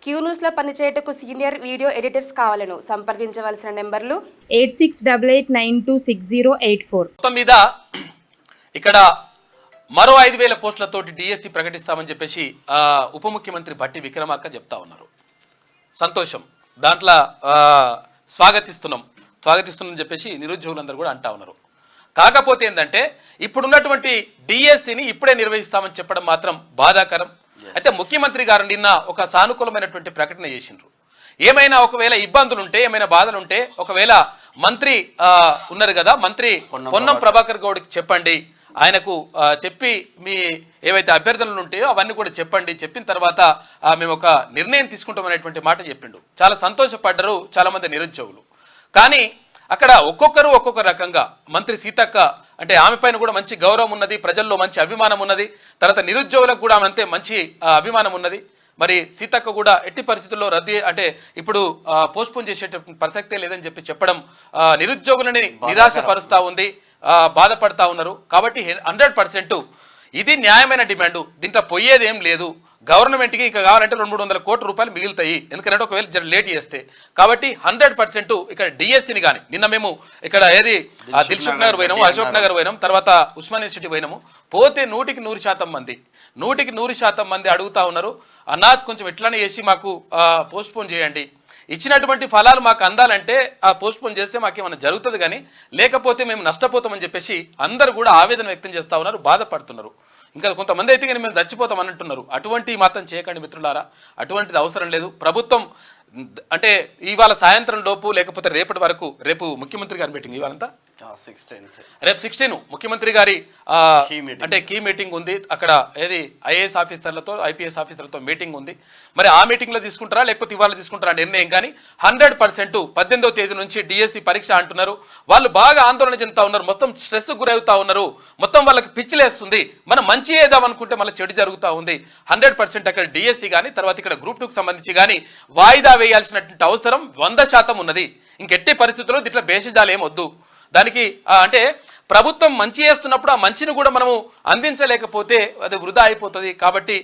Queue న్యూస్లో పనిచేయటకు senior video editors కావాలను సంప్రదించవలసిన నెంబర్లు 8688926084. మొత్తం మీద ఇక్కడ మరో 5,000 పోస్టులతోటి డిఎస్సి ప్రకటిస్తామని చెప్పేసి ఉప ముఖ్యమంత్రి భట్టి విక్రమార్క చెప్తా ఉన్నారు. సంతోషం, దాంట్లో స్వాగతిస్తున్నాం చెప్పేసి నిరుద్యోగులందరూ కూడా అంటా ఉన్నారు. కాకపోతే ఏంటంటే ఇప్పుడున్నటువంటి డిఎస్సిని ఇప్పుడే నిర్వహిస్తామని చెప్పడం మాత్రం బాధాకరం. అయితే ముఖ్యమంత్రి గారు నిన్న ఒక సానుకూలమైనటువంటి ప్రకటన చేసిండ్రు. ఏమైనా ఒకవేళ ఇబ్బందులుంటే, ఏమైనా బాధలుంటే, ఒకవేళ మంత్రి ఉన్నారు కదా, మంత్రి పొన్నం ప్రభాకర్ గౌడ్కి చెప్పండి, ఆయనకు చెప్పి మీ ఏవైతే అభ్యర్థనలు ఉంటాయో అవన్నీ కూడా చెప్పండి, చెప్పిన తర్వాత మేము ఒక నిర్ణయం తీసుకుంటామనేటువంటి మాట చెప్పిండు. చాలా సంతోషపడ్డరు చాలా మంది నిరుద్యోగులు. కానీ అక్కడ ఒక్కొక్కరు ఒక్కొక్క రకంగా, మంత్రి సీతక్క అంటే ఆమె పైన కూడా మంచి గౌరవం ఉన్నది, ప్రజల్లో మంచి అభిమానం ఉన్నది, తర్వాత నిరుద్యోగులకు కూడా అంతే మంచి అభిమానం ఉన్నది. మరి సీతక్క కూడా ఎట్టి పరిస్థితుల్లో రద్దు అంటే ఇప్పుడు పోస్ట్పోన్ చేసేటటువంటి ప్రసక్తే లేదని చెప్పి చెప్పడం నిరుద్యోగులని నిరాశపరుస్తూ ఉంది, బాధపడతా ఉన్నారు. కాబట్టి 100% ఇది న్యాయమైన డిమాండు, దీంట్లో పోయేది ఏం లేదు. గవర్నమెంట్కి ఇంకా కావాలంటే 200-300 కోట్ల రూపాయలు మిగులుతాయి, ఎందుకంటే ఒకవేళ లేట్ చేస్తే. కాబట్టి 100% ఇక్కడ డిఎస్సిని కానీ, నిన్న మేము ఇక్కడ ఏది దిల్సుఖ్ నగర్ పోయినాము, అశోక్ నగర్ పోయినాం, తర్వాత ఉస్మానియా సిటీ పోయినాము. పోతే 100% మంది అడుగుతా ఉన్నారు, అన్నా కొంచెం ఎట్లనే చేసి మాకు పోస్ట్పోన్ చేయండి, ఇచ్చినటువంటి ఫలాలు మాకు అందాలంటే ఆ పోస్ట్పోన్ చేస్తే మాకేమైనా జరుగుతుంది, కానీ లేకపోతే మేము నష్టపోతామని చెప్పేసి అందరూ కూడా ఆవేదన వ్యక్తం చేస్తూ ఉన్నారు, బాధపడుతున్నారు. ఇంకా కొంతమంది అయితే కానీ మేము చచ్చిపోతాం అని అంటున్నారు. అటువంటి మాత్రం చేయకండి మిత్రులారా, అటువంటిది అవసరం లేదు. ప్రభుత్వం అంటే ఇవాళ సాయంత్రం లోపు లేకపోతే రేపటి వరకు, రేపు ముఖ్యమంత్రి గారి మీటింగ్, ఇవాళంతా రేపు 16 ముఖ్యమంత్రి గారి అంటే కీ మీటింగ్ ఉంది. అక్కడ ఏది ఐఏఎస్ ఆఫీసర్లతో ఐపీఎస్ ఆఫీసర్లతో మీటింగ్ ఉంది. మరి ఆ మీటింగ్లో తీసుకుంటారా లేకపోతే ఇవాళ తీసుకుంటారా నిర్ణయం. కానీ 100% 18వ తేదీ నుంచి డిఎస్సి పరీక్ష అంటున్నారు. వాళ్ళు బాగా ఆందోళన చెందుతా ఉన్నారు, మొత్తం స్ట్రెస్ గురవుతా ఉన్నారు, మొత్తం వాళ్ళకి పిచ్చిలేస్తుంది. మనం మంచి ఏదాం అనుకుంటే మళ్ళీ చెడు జరుగుతూ ఉంది. 100% అక్కడ డిఎస్సి కానీ తర్వాత ఇక్కడ గ్రూప్ 2కి సంబంధించి కానీ వాయిదా వేయాల్సినటువంటి అవసరం 100% ఉన్నది. ఇంకెట్టి పరిస్థితుల్లో ఇట్లా భేషజాలు ఏమొద్దు. దానికి అంటే ప్రభుత్వం మంచి చేస్తున్నప్పుడు ఆ మంచిని కూడా మనము అందించలేకపోతే అది వృధా అయిపోతుంది. కాబట్టి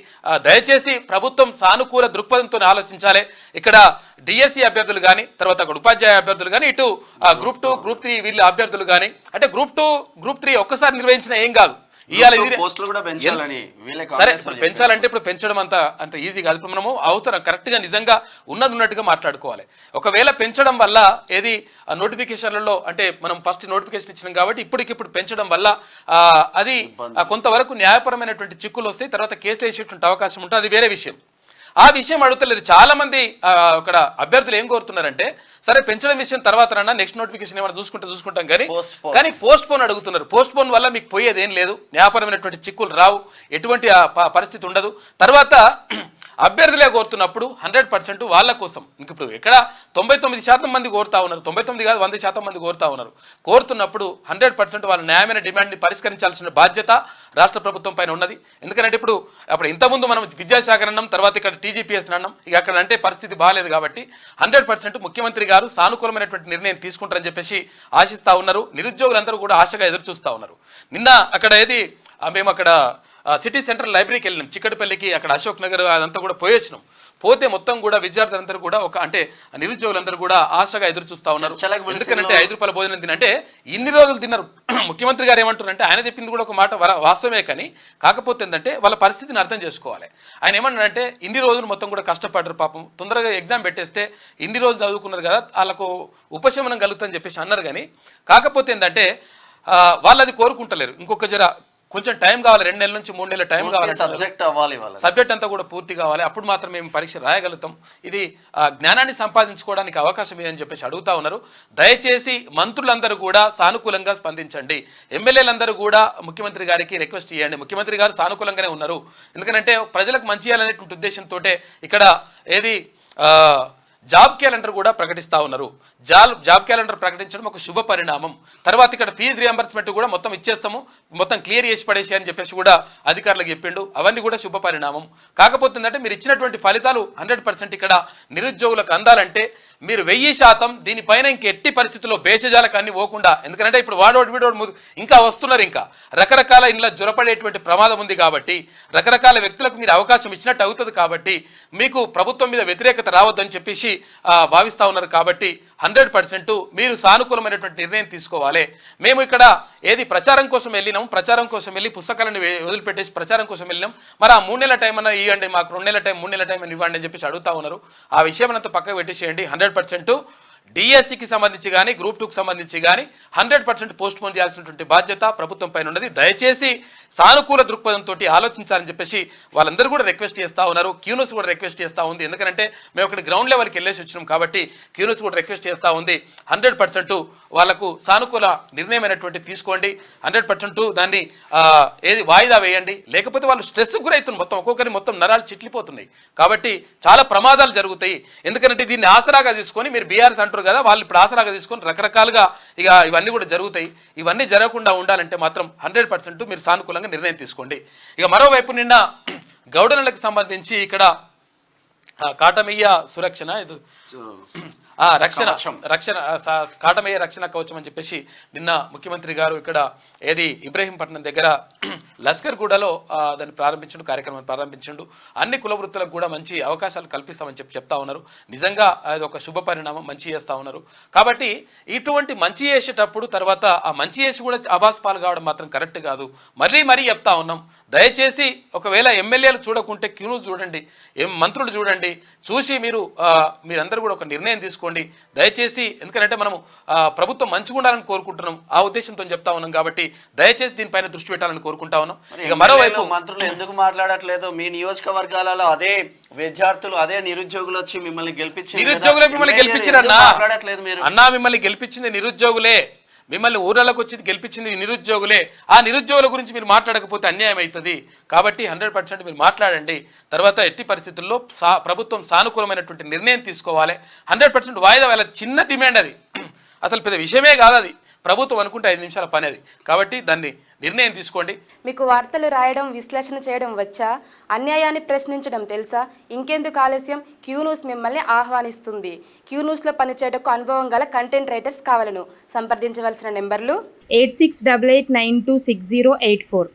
దయచేసి ప్రభుత్వం సానుకూల దృక్పథంతో ఆలోచించాలి. ఇక్కడ డిఎస్సి అభ్యర్థులు కానీ తర్వాత అక్కడ ఉపాధ్యాయ అభ్యర్థులు కానీ, ఇటు గ్రూప్ 2 గ్రూప్ 3 వీళ్ళ అభ్యర్థులు కానీ, అంటే గ్రూప్ 2 గ్రూప్ 3 ఒక్కసారి నిర్వహించిన ఏం కాదు, సరే పెంచాలంటే ఇప్పుడు పెంచడం అంత ఈజీ కాదు. ఇప్పుడు మనము అవసరం కరెక్ట్గా నిజంగా ఉన్నట్టుగా మాట్లాడుకోవాలి. ఒకవేళ పెంచడం వల్ల ఏది నోటిఫికేషన్లలో అంటే మనం ఫస్ట్ నోటిఫికేషన్ ఇచ్చినాం కాబట్టి ఇప్పటికిప్పుడు పెంచడం వల్ల అది కొంతవరకు న్యాయపరమైనటువంటి చిక్కులు వస్తాయి, తర్వాత కేసులు వేసేటువంటి అవకాశం ఉంటుంది, అది వేరే విషయం. ఆ విషయం అడుగుతలేదు. చాలా మంది అక్కడ అభ్యర్థులు ఏం కోరుతున్నారంటే, సరే పెంచడం విషయం తర్వాత రన్నా, నెక్స్ట్ నోటిఫికేషన్ ఏమైనా చూసుకుంటాం కానీ పోస్ట్ పోన్ అడుగుతున్నారు. పోస్ట్ పోన్ వల్ల మీకు పోయేది ఏం లేదు, న్యాయపరమైనటువంటి చిక్కులు రావు, ఎటువంటి పరిస్థితి ఉండదు. తర్వాత అభ్యర్థులే కోరుతున్నప్పుడు 100% వాళ్ళ కోసం. ఇంక ఇప్పుడు ఎక్కడ 99% మంది కోరుతా ఉన్నారు, 99 కాదు 100% మంది కోరుతా ఉన్నారు. కోరుతున్నప్పుడు 100% వాళ్ళ న్యాయమైన డిమాండ్ని పరిష్కరించాల్సిన బాధ్యత రాష్ట్ర ప్రభుత్వం పైన ఉన్నది. ఎందుకంటే ఇప్పుడు ఇంతకుముందు మనం విద్యాశాఖ అన్నాం, తర్వాత ఇక్కడ టీజీపీఎస్ అన్నాం, ఇక అక్కడ అంటే పరిస్థితి బాగాలేదు. కాబట్టి 100% ముఖ్యమంత్రి గారు సానుకూలమైనటువంటి నిర్ణయం తీసుకుంటారని చెప్పేసి ఆశిస్తూ ఉన్నారు. నిరుద్యోగులందరూ కూడా ఆశగా ఎదురు చూస్తూ ఉన్నారు. నిన్న అక్కడ ఏది మేము అక్కడ సిటీ సెంట్రల్ లైబ్రరీకి వెళ్ళినాం, చిక్కడపల్లికి, అక్కడ అశోక్ నగర్ అదంతా కూడా పోయొచ్చినాం. పోతే మొత్తం కూడా విద్యార్థులందరూ కూడా అంటే నిరుద్యోగులందరూ కూడా ఆశగా ఎదురు చూస్తూ ఉన్నారు. ఎందుకంటే 5 రూపాయల భోజనం తినంటే ఇన్ని రోజులు తిన్నారు. ముఖ్యమంత్రి గారు ఏమంటారంటే, ఆయన చెప్పింది కూడా ఒక మాట వాస్తవమే, కానీ కాకపోతే ఏంటంటే వాళ్ళ పరిస్థితిని అర్థం చేసుకోవాలి. ఆయన ఏమన్నారంటే, ఇన్ని రోజులు మొత్తం కూడా కష్టపడ్డారు పాపం, తొందరగా ఎగ్జామ్ పెట్టేస్తే ఇన్ని రోజులు చదువుకున్నారు కదా, వాళ్ళకు ఉపశమనం కలుగుతుందని చెప్పేసి అన్నారు. కానీ కాకపోతే ఏంటంటే వాళ్ళు అది కోరుకుంటలేరు. ఇంకొక కొంచెం టైం కావాలి, 2 నెలల నుంచి 3 నెలల టైం కావాలి, సబ్జెక్ట్ అంతా కూడా పూర్తి కావాలి, అప్పుడు మాత్రం మేము పరీక్ష రాయగలుగుతాం. ఇది జ్ఞానాన్ని సంపాదించుకోవడానికి అవకాశం అని చెప్పేసి అడుగుతా ఉన్నారు. దయచేసి మంత్రులందరూ కూడా సానుకూలంగా స్పందించండి, ఎమ్మెల్యేలందరూ కూడా ముఖ్యమంత్రి గారికి రిక్వెస్ట్ చేయండి. ముఖ్యమంత్రి గారు సానుకూలంగానే ఉన్నారు, ఎందుకంటే ప్రజలకు మంచి చేయాలనేటువంటి ఉద్దేశంతో ఇక్కడ ఏది జాబ్ క్యాలెండర్ కూడా ప్రకటిస్తూ ఉన్నారు. జాబ్ క్యాలెండర్ ప్రకటించడం ఒక శుభ పరిణామం. తర్వాత ఇక్కడ ఫీజు రియంబర్స్మెంట్ కూడా మొత్తం ఇచ్చేస్తాము, మొత్తం క్లియర్ చేసి పడేసి అని చెప్పేసి కూడా అధికారులకు చెప్పిండు. అవన్నీ కూడా శుభ పరిణామం. కాకపోతే ఏంటంటే మీరు ఇచ్చినటువంటి ఫలితాలు 100% ఇక్కడ నిరుద్యోగులకు అందాలంటే మీరు 1000% దీనిపైన ఇంక ఎట్టి పరిస్థితుల్లో భేషజాలకు అన్ని పోకుండా, ఎందుకంటే ఇప్పుడు వీడోడు ఇంకా వస్తున్నారు, ఇంకా రకరకాల ఇంట్లో జ్వరపడేటువంటి ప్రమాదం ఉంది కాబట్టి రకరకాల వ్యక్తులకు మీరు అవకాశం ఇచ్చినట్టు అవుతుంది కాబట్టి మీకు ప్రభుత్వం మీద వ్యతిరేకత రావద్దని చెప్పేసి భావిస్తూ ఉన్నారు. కాబట్టి 100% మీరు సానుకూలమైనటువంటి నిర్ణయం తీసుకోవాలి. మేము ఇక్కడ ఏది ప్రచారం కోసం వెళ్ళినాం, ప్రచారం కోసం వెళ్ళి పుస్తకాలను వదిలిపెట్టేసి ప్రచారం కోసం వెళ్ళినాం. మరి ఆ 3 నెలల టైం అన్నా ఇవ్వండి, మాకు 2 నెలల టైం 3 నెలల టైం అని ఇవ్వండి అని చెప్పేసి అడుగుతా ఉన్నారు. ఆ విషయం అంతా పక్కకు పెట్టేసేయండి. 100% డిఎస్సికి సంబంధించి కానీ గ్రూప్ 2కి సంబంధించి కానీ 100% పోస్ట్ పోన్ చేయాల్సినటువంటి బాధ్యత ప్రభుత్వం పైన ఉన్నది. దయచేసి సానుకూల దృక్పథంతో ఆలోచించాలని చెప్పేసి వాళ్ళందరూ కూడా రిక్వెస్ట్ చేస్తూ ఉన్నారు. క్యూనూస్ కూడా రిక్వెస్ట్ చేస్తూ ఉంది. ఎందుకంటే మేము ఇక్కడ గ్రౌండ్ లెవెల్కి వెళ్ళేసి వచ్చినాం కాబట్టి క్యూనూస్ కూడా రిక్వెస్ట్ చేస్తూ ఉంది. 100% వాళ్ళకు సానుకూల నిర్ణయమైనటువంటి తీసుకోండి. 100% దాన్ని ఏది వాయిదా వేయండి. లేకపోతే వాళ్ళు స్ట్రెస్కి గురవుతున్నారు. మొత్తం ఒక్కొక్కరి మొత్తం నరాలు చిట్లిపోతున్నాయి. కాబట్టి చాలా ప్రమాదాలు జరుగుతాయి. ఎందుకంటే దీన్ని ఆసరాగా తీసుకొని మీరు బీఆర్ఎస్ అంటారు కదా, వాళ్ళు ఇప్పుడు ఆసరాగా తీసుకొని రకరకాలుగా ఇక ఇవన్నీ కూడా జరుగుతాయి. ఇవన్నీ జరగకుండా ఉండాలంటే మాత్రం 100% మీరు సానుకూలంగా నిర్ణయం తీసుకోండి. ఇక మరోవైపు నిన్న గౌడనలకు సంబంధించి ఇక్కడ కాటమయ్య సురక్షణ రక్షణ కాటమయ్య రక్షణ కవచం అని చెప్పేసి నిన్న ముఖ్యమంత్రి గారు ఇక్కడ ఏది ఇబ్రహీంపట్నం దగ్గర లస్కర్ గూడలో దాన్ని కార్యక్రమాన్ని ప్రారంభించిండు. అన్ని కుల వృత్తులకు కూడా మంచి అవకాశాలు కల్పిస్తామని చెప్తా ఉన్నారు. నిజంగా అది ఒక శుభ పరిణామం, మంచి చేస్తూ ఉన్నారు. కాబట్టి ఇటువంటి మంచి చేసేటప్పుడు తర్వాత ఆ మంచి చేసి కూడా అభాస్పాలు కావడం మాత్రం కరెక్ట్ కాదు. మరీ చెప్తా ఉన్నాం, దయచేసి ఒకవేళ ఎమ్మెల్యేలు చూడకుంటే క్యూను చూడండి, మంత్రులు చూడండి, చూసి మీరందరూ కూడా ఒక నిర్ణయం తీసుకోండి దయచేసి. ఎందుకంటే మనము ప్రభుత్వం మంచిగా ఉండాలని కోరుకుంటున్నాం, ఆ ఉద్దేశంతో చెప్తా ఉన్నాం. కాబట్టి దయచేసి దీనిపైన దృష్టి పెట్టాలని కోరుకుంటా ఉన్నాం. ఇక మరోవైపు మంత్రులు ఎందుకు మాట్లాడట్లేదు? మీ నియోజకవర్గాలలో అదే విద్యార్థులు అదే నిరుద్యోగులు వచ్చి మిమ్మల్ని గెలిపించారు. నిరుద్యోగులే మిమ్మల్ని గెలిపించారన్నా అన్నా, మిమ్మల్ని గెలిపించింది నిరుద్యోగులే, మిమ్మల్ని ఊర్లలోకి వచ్చి గెలిపించింది నిరుద్యోగులే. ఆ నిరుద్యోగుల గురించి మీరు మాట్లాడకపోతే అన్యాయం అవుతుంది. కాబట్టి 100% మీరు మాట్లాడండి. తర్వాత ఎట్టి పరిస్థితుల్లో ప్రభుత్వం సానుకూలమైనటువంటి నిర్ణయం తీసుకోవాలి. 100% వాయిదా వేయాలి. చిన్న డిమాండ్ అది, అసలు పెద్ద విషయమే కాదు అది. ప్రభుత్వం అనుకుంటే 5 నిమిషాల పని అది. కాబట్టి దాన్ని నిర్ణయం తీసుకోండి. మీకు వార్తలు రాయడం, విశ్లేషణ చేయడం వచ్చా? అన్యాయాన్ని ప్రశ్నించడం తెలుసా? ఇంకెందుకు ఆలస్యం? క్యూన్యూస్ మిమ్మల్ని ఆహ్వానిస్తుంది. క్యూన్యూస్లో పనిచేయడానికి అనుభవం గల కంటెంట్ రైటర్స్ కావాలను సంప్రదించవలసిన నెంబర్లు 8688926084.